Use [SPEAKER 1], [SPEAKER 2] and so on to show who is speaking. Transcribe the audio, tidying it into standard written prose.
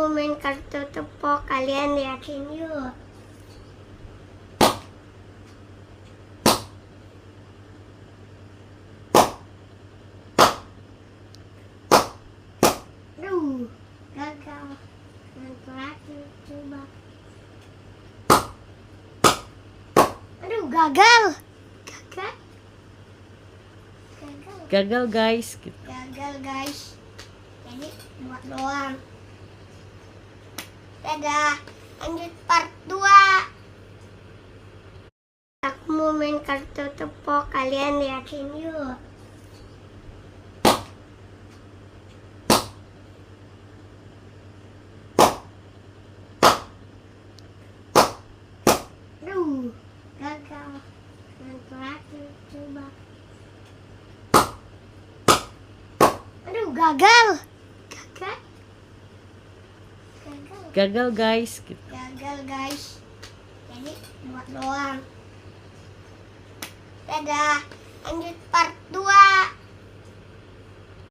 [SPEAKER 1] mau main kartu tepok, kalian liatin yuk. Aduh, gagal. Yang terakhir coba. Aduh, gagal.
[SPEAKER 2] Gagal guys.
[SPEAKER 1] Gagal guys. Jadi buat doang. Dadah. Lanjut part 2. Aku mau main kartu tepok, kalian liatin yuk. Aduh, gagal. Yang terakhir coba. Aduh, gagal.
[SPEAKER 2] Gagal guys.
[SPEAKER 1] Gagal guys. Jadi buat doang. Dadah. Lanjut part 2.